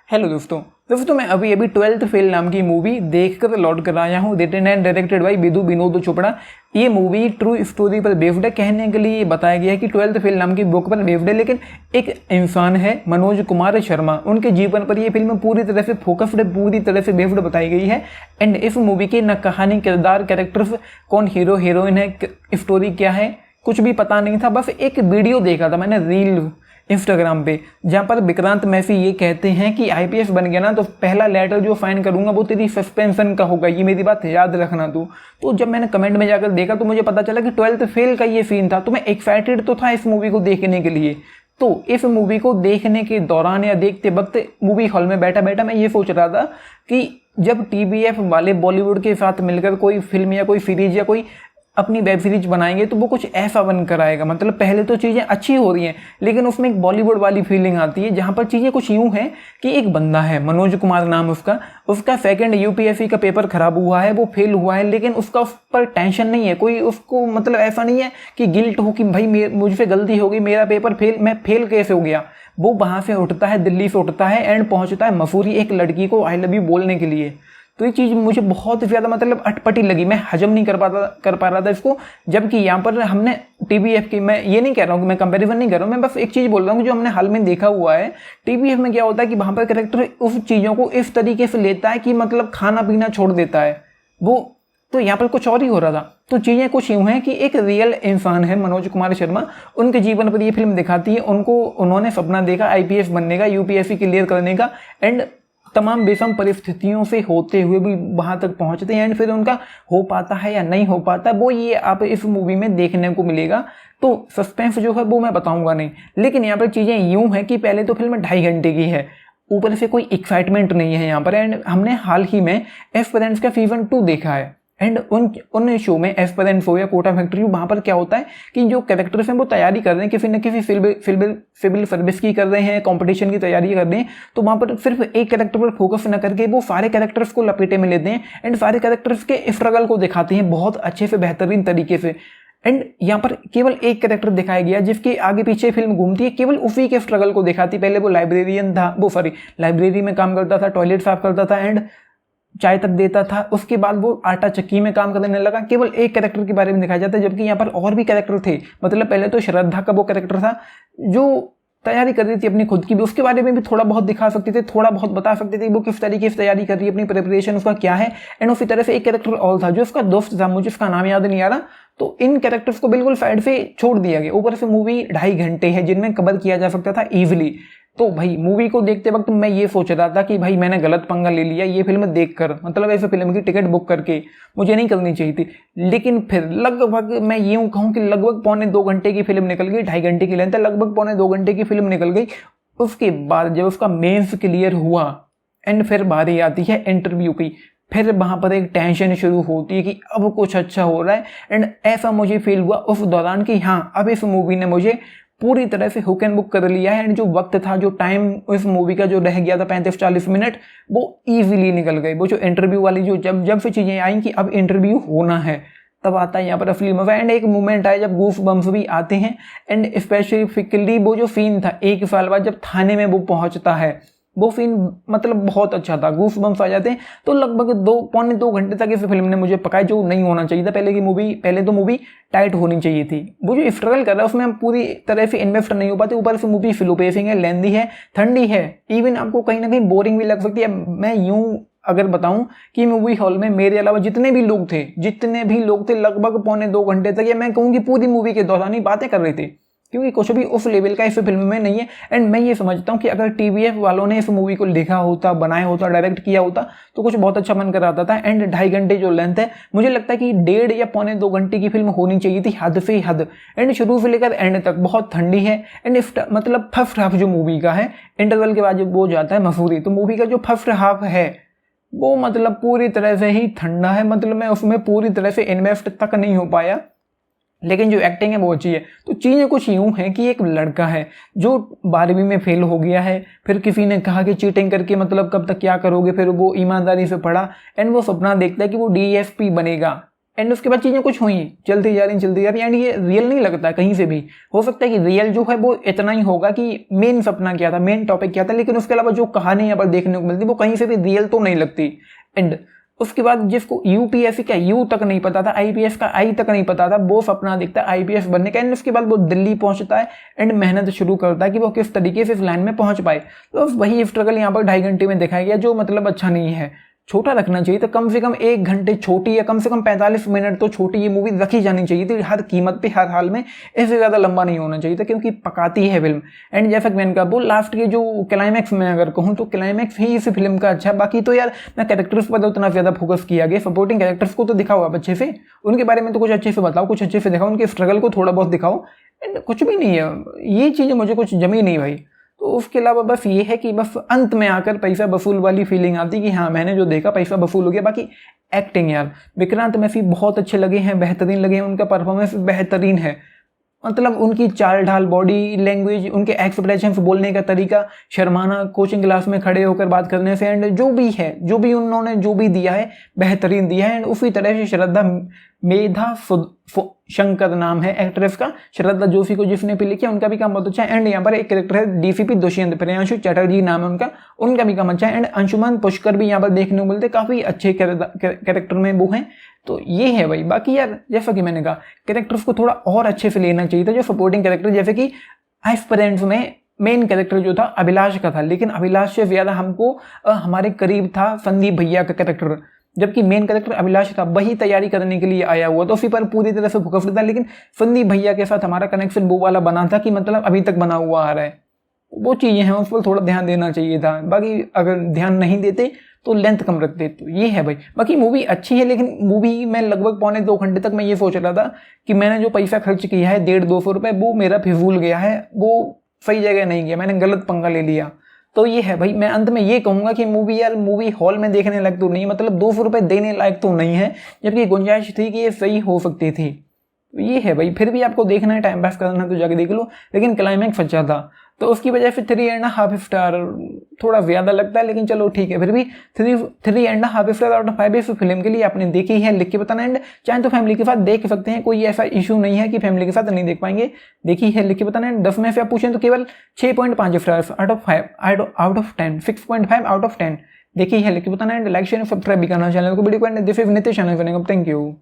Hello दोस्तों मैं अभी 12th फेल नाम की मूवी देखकर लौट कर आया हूँ। Written and directed by Vidhu Vinod Chopra. ये मूवी ट्रू स्टोरी पर बेस्ड है। कहने के लिए बताया गया है कि 12th फेल नाम की बुक पर बेस्ड है, लेकिन एक इंसान है मनोज कुमार शर्मा, उनके जीवन पर यह फिल्म पूरी तरह से फोकस्ड है, पूरी तरह से बेस्ड बताई गई है। एंड इस मूवी की न कहानी, किरदार, कैरेक्टर्स, कौन हीरो हीरोइन है, स्टोरी क्या है, कुछ भी पता नहीं था। बस एक वीडियो देखा था मैंने रील इंस्टाग्राम पे, जहाँ पर विक्रांत मैसी ये कहते हैं कि आईपीएस बन गया ना तो पहला लेटर जो फाइन करूंगा वो तेरी सस्पेंशन का होगा, ये मेरी बात याद रखना तू। तो जब मैंने कमेंट में जाकर देखा तो मुझे पता चला कि 12th फेल का ये सीन था। तो मैं एक्साइटेड तो था इस मूवी को देखने के लिए। तो इस मूवी को देखने के दौरान या देखते वक्त मूवी हॉल में बैठा बैठा मैं ये सोच रहा था कि जब टीबीएफ वाले बॉलीवुड के साथ मिलकर कोई फिल्म या कोई सीरीज या कोई अपनी वेब सीरीज बनाएंगे तो वो कुछ ऐसा बनकर आएगा। मतलब पहले तो चीज़ें अच्छी हो रही हैं, लेकिन उसमें एक बॉलीवुड वाली फीलिंग आती है, जहाँ पर चीज़ें कुछ यूँ हैं कि एक बंदा है मनोज कुमार नाम उसका सेकंड यूपीएससी का पेपर खराब हुआ है, वो फेल हुआ है, लेकिन उसका उस पर टेंशन नहीं है कोई। उसको मतलब ऐसा नहीं है कि गिल्ट हो कि भाई मुझसे गलती हो गई, मेरा पेपर फेल, मैं फेल कैसे हो गया। वो वहाँ से उठता है, दिल्ली से उठता है एंड पहुँचता है मसूरी एक लड़की को आई लव यू बोलने के लिए। तो ये चीज़ मुझे बहुत ज़्यादा मतलब अटपटी लगी, मैं हजम नहीं कर पा रहा था इसको। जबकि यहाँ पर हमने टीबीएफ की, मैं ये नहीं कह रहा हूँ कि मैं कंपैरिजन नहीं कर रहा हूँ, मैं बस एक चीज़ बोल रहा हूँ जो हमने हाल में देखा हुआ है। टीबीएफ में क्या होता है कि वहाँ पर कैरेक्टर उस चीज़ों को इस तरीके से लेता है कि मतलब खाना पीना छोड़ देता है वो। तो यहाँ पर कुछ और ही हो रहा था। तो चीज़ें कुछ यूँ हैं कि एक रियल इंसान है मनोज कुमार शर्मा, उनके जीवन पर ये फिल्म दिखाती है। उन्होंने सपना देखा आईपीएस बनने का, यूपीएससी क्लियर करने का, एंड तमाम विषम परिस्थितियों से होते हुए भी वहां तक पहुंचते हैं। एंड फिर उनका हो पाता है या नहीं हो पाता वो ये आप इस मूवी में देखने को मिलेगा। तो सस्पेंस जो है वो मैं बताऊंगा नहीं, लेकिन यहाँ पर चीज़ें यूं हैं कि पहले तो फिल्म 2.5 घंटे की है, ऊपर से कोई एक्साइटमेंट नहीं है यहाँ पर। एंड हमने हाल ही में एस्पिरेंट्स का सीजन 2 देखा है, एंड उन शो में एस्पिरेंट्स हो या कोटा फैक्ट्री, वहाँ पर क्या होता है कि जो कैरेक्टर्स हैं वो तैयारी कर रहे हैं, किसी न किसी सिविल सर्विस की कर रहे हैं, कंपटीशन की तैयारी कर रहे हैं। तो वहाँ पर सिर्फ एक कैरेक्टर पर फोकस न करके वो सारे कैरेक्टर्स को लपेटे में लेते हैं एंड सारे कैरेक्टर्स के स्ट्रगल को दिखाते हैं बहुत अच्छे से, बेहतरीन तरीके से। एंड यहाँ पर केवल एक कैरेक्टर दिखाया गया जिसके आगे पीछे फिल्म घूमती है, केवल उसी के स्ट्रगल को दिखाती। पहले वो लाइब्रेरियन था, लाइब्रेरी में काम करता था, टॉयलेट साफ करता था एंड चाय तक देता था। उसके बाद वो आटा चक्की में काम करने लगा। केवल एक कैरेक्टर के बारे में दिखाया जाता है, जबकि यहाँ पर और भी कैरेक्टर थे। मतलब पहले तो श्रद्धा का वो कैरेक्टर था जो तैयारी कर रही थी अपनी खुद की भी, उसके बारे में भी थोड़ा बहुत दिखा सकते थे, थोड़ा बहुत बता सकते थे वो किस तरीके से तैयारी कर रही है, अपनी प्रिपरेशन उसका क्या है। एंड उसी तरह से एक कैरेक्टर और था जो उसका दोस्त था, मुझे उसका नाम याद नहीं आ रहा। तो इन कैरेक्टर्स को बिल्कुल साइड से छोड़ दिया गया। ऊपर से मूवी 2.5 घंटे है जिनमें कवर किया जा सकता था इजीली। तो भाई मूवी को देखते वक्त मैं ये सोच रहा था कि भाई मैंने गलत पंगा ले लिया ये फिल्म देखकर, मतलब ऐसे फिल्म की टिकट बुक करके मुझे नहीं करनी चाहिए थी। लेकिन फिर लगभग मैं यूँ कहूँ कि लगभग 2.25 घंटे की फिल्म निकल गई, 2.5 घंटे की लेंथ है, लगभग 2.25 घंटे की फिल्म निकल गई। उसके बाद जब उसका मेंस क्लियर हुआ एंड फिर बारी आती है इंटरव्यू की, फिर वहाँ पर एक टेंशन शुरू होती है कि अब कुछ अच्छा हो रहा है। एंड ऐसा मुझे फील हुआ उस दौरान कि हाँ अब इस मूवी ने मुझे पूरी तरह से हुक एंड बुक कर लिया है। एंड जो वक्त था, जो टाइम इस मूवी का जो रह गया था 35-40 मिनट, वो इजीली निकल गए। वो जो इंटरव्यू वाली जो जब से चीज़ें आई कि अब इंटरव्यू होना है, तब आता है यहाँ पर असली मजा। एंड एक मोमेंट आया जब गूफ बम्स भी आते हैं। एंड स्पेसिफिकली वो जो सीन था 1 साल बाद जब थाने में वो पहुँचता है, वो सीन मतलब बहुत अच्छा था। गूफ बम्स आ जाते हैं। तो लगभग 2.25 घंटे तक इस फिल्म ने मुझे पकाया, जो नहीं होना चाहिए था। पहले तो मूवी टाइट होनी चाहिए थी। वो जो स्ट्रगल कर रहा है उसमें हम पूरी तरह से इन्वेस्ट नहीं हो पाते। ऊपर से मूवी स्लो पेसिंग है, लेंदी है, ठंडी है, इवन आपको कहीं ना कहीं बोरिंग भी लग सकती है। मैं यूं अगर बताऊं कि मूवी हॉल में मेरे अलावा जितने भी लोग थे लगभग 2.25 घंटे तक, या मैं कहूँ कि पूरी मूवी के दौरान ही बातें कर रहे थे, क्योंकि कुछ भी उस लेवल का इस फिल्म में नहीं है। एंड मैं ये समझता हूँ कि अगर टीवीएफ वालों ने इस मूवी को लिखा होता, बनाया होता, डायरेक्ट किया होता तो कुछ बहुत अच्छा मन कर आता था। एंड 2.5 घंटे जो लेंथ है, मुझे लगता है कि 1.5 या 2.25 घंटे की फिल्म होनी चाहिए थी, हद से हद। एंड शुरू से लेकर एंड तक बहुत ठंडी है। एंड मतलब फर्स्ट हाफ जो मूवी का है, इंटरवल के बाद जब वो जाता है मसूरी, तो मूवी का जो फर्स्ट हाफ है वो मतलब पूरी तरह से ही ठंडा है। मतलब मैं उसमें पूरी तरह से इन्वेस्ट तक नहीं हो पाया, लेकिन जो एक्टिंग है वो अच्छी है। तो चीज़ें कुछ यूँ हैं कि एक लड़का है जो 12वीं में फेल हो गया है, फिर किसी ने कहा कि चीटिंग करके मतलब कब तक क्या करोगे, फिर वो ईमानदारी से पढ़ा एंड वो सपना देखता है कि वो डीएसपी बनेगा। एंड उसके बाद चीज़ें कुछ हुई, चलती जा रही एंड ये रियल नहीं लगता कहीं से भी। हो सकता है कि रियल जो है वो इतना ही होगा कि मेन सपना क्या था, मेन टॉपिक क्या था, लेकिन उसके अलावा जो कहानी यहाँ पर देखने को मिलती वो कहीं से भी रियल तो नहीं लगती। एंड उसके बाद जिसको यूपीएससी का यू तक नहीं पता था, आईपीएस का आई तक नहीं पता था, वो सपना दिखता है आईपीएस बनने का। एंड उसके बाद वो दिल्ली पहुंचता है एंड मेहनत शुरू करता है कि वो किस तरीके से इस लाइन में पहुंच पाए। तो वही स्ट्रगल यहाँ पर 2.5 घंटे में दिखाया गया, जो मतलब अच्छा नहीं है। छोटा रखना चाहिए तो कम से कम 1 घंटे छोटी या कम से कम 45 मिनट तो छोटी ये मूवी रखी जानी चाहिए थी हर कीमत पे, हर हाल में। इससे ज़्यादा लंबा नहीं होना चाहिए था क्योंकि पकाती है फिल्म। एंड जैसा कि मैंने कहा वो लास्ट के जो क्लाइमैक्स में अगर कहूँ तो क्लाइमैक्स ही इस फिल्म का अच्छा। बाकी तो यार मैं कैरेक्टर्स पर तो उतना ज़्यादा फोकस किया गया, सपोर्टिंग कैरेक्टर्स को तो दिखाओ आप अच्छे से, उनके बारे में तो कुछ अच्छे से बताओ, कुछ अच्छे से दिखाओ, उनके स्ट्रगल को थोड़ा बहुत दिखाओ। एंड कुछ भी नहीं है, ये चीज़ें मुझे कुछ जमी नहीं भाई। तो उसके अलावा बस ये है कि बस अंत में आकर पैसा वसूल वाली फीलिंग आती कि हाँ मैंने जो देखा पैसा वसूल हो गया। बाकी एक्टिंग यार विक्रांत मैसी बहुत अच्छे लगे हैं, बेहतरीन लगे हैं, उनका परफॉर्मेंस बेहतरीन है। मतलब उनकी चाल ढाल, बॉडी लैंग्वेज, उनके एक्सप्रेशन, बोलने का तरीका, शर्माना, कोचिंग क्लास में खड़े होकर बात करने से, एंड जो भी है, जो भी उन्होंने जो भी दिया है बेहतरीन दिया है। एंड उसी तरह से श्रद्धा मेधा शंकर नाम है एक्ट्रेस का, श्रद्धा जोशी को जिसने प्ले किया, उनका भी काम बहुत अच्छा है। एंड यहाँ पर एक कैरेक्टर है डीसीपी दुष्यंत, प्रियांशु चटर्जी नाम है उनका भी काम अच्छा है। एंड अंशुमान पुष्कर भी यहाँ पर देखने को मिलते, काफ़ी अच्छे कैरेक्टर में वो हैं। तो ये है भाई। बाकी यार जैसा कि मैंने कहा कैरेक्टर्स को थोड़ा और अच्छे से लेना चाहिए था, जो सपोर्टिंग कैरेक्टर, जैसे कि एस्पिरेंट्स में मेन कैरेक्टर जो था अभिलाष का था, लेकिन अभिलाष से ज़्यादा हमको हमारे करीब था संदीप भैया का कैरेक्टर, जबकि मेन कैरेक्टर अभिलाष था, वही तैयारी करने के लिए आया हुआ तो उसी पर पूरी तरह से फोकस था। लेकिन संदीप भैया के साथ हमारा कनेक्शन वो वाला बना था कि मतलब अभी तक बना हुआ आ रहा है। वो चीज़ें हैं, उस पर थोड़ा ध्यान देना चाहिए था। बाकी अगर ध्यान नहीं देते तो लेंथ कम रखते। तो ये है भाई। बाकी मूवी अच्छी है, लेकिन मूवी में लगभग 1.25-2 घंटे तक मैं ये सोच रहा था कि मैंने जो पैसा खर्च किया है 150-200 रुपये, वो मेरा फिजूल गया है, वो सही जगह नहीं गया, मैंने गलत पंगा ले लिया। तो ये है भाई। मैं अंत में ये कहूँगा कि मूवी यार मूवी हॉल में देखने लायक तो नहीं, मतलब 200 रुपये देने लायक तो नहीं है, जबकि गुंजाइश थी कि ये सही हो सकती थी। तो ये है भाई। फिर भी आपको देखना है, टाइम पास करना है तो जाके देख लो, लेकिन क्लाइमैक्स अच्छा था तो उसकी वजह से 3.5 स्टार थोड़ा ज़्यादा लगता है, लेकिन चलो ठीक है। फिर भी 3.5 स्टार आउट ऑफ 5 इस फिल्म के लिए आपने देखी है लिख के बताना। एंड चाहे तो फैमिली के साथ देख सकते हैं, कोई ऐसा इशू नहीं है कि फैमिली के साथ नहीं देख पाएंगे। देखी है लिख के बताना। एंड 10 में से आप पूछें तो केवल 6.5 star out of 10, 6.5 out of 10 देखी है लिख के बताना। एंड लाइक शेयर सब्सक्राइब भी करना चैनल को, वीडियो को। And this is Nitish channel. Thank you.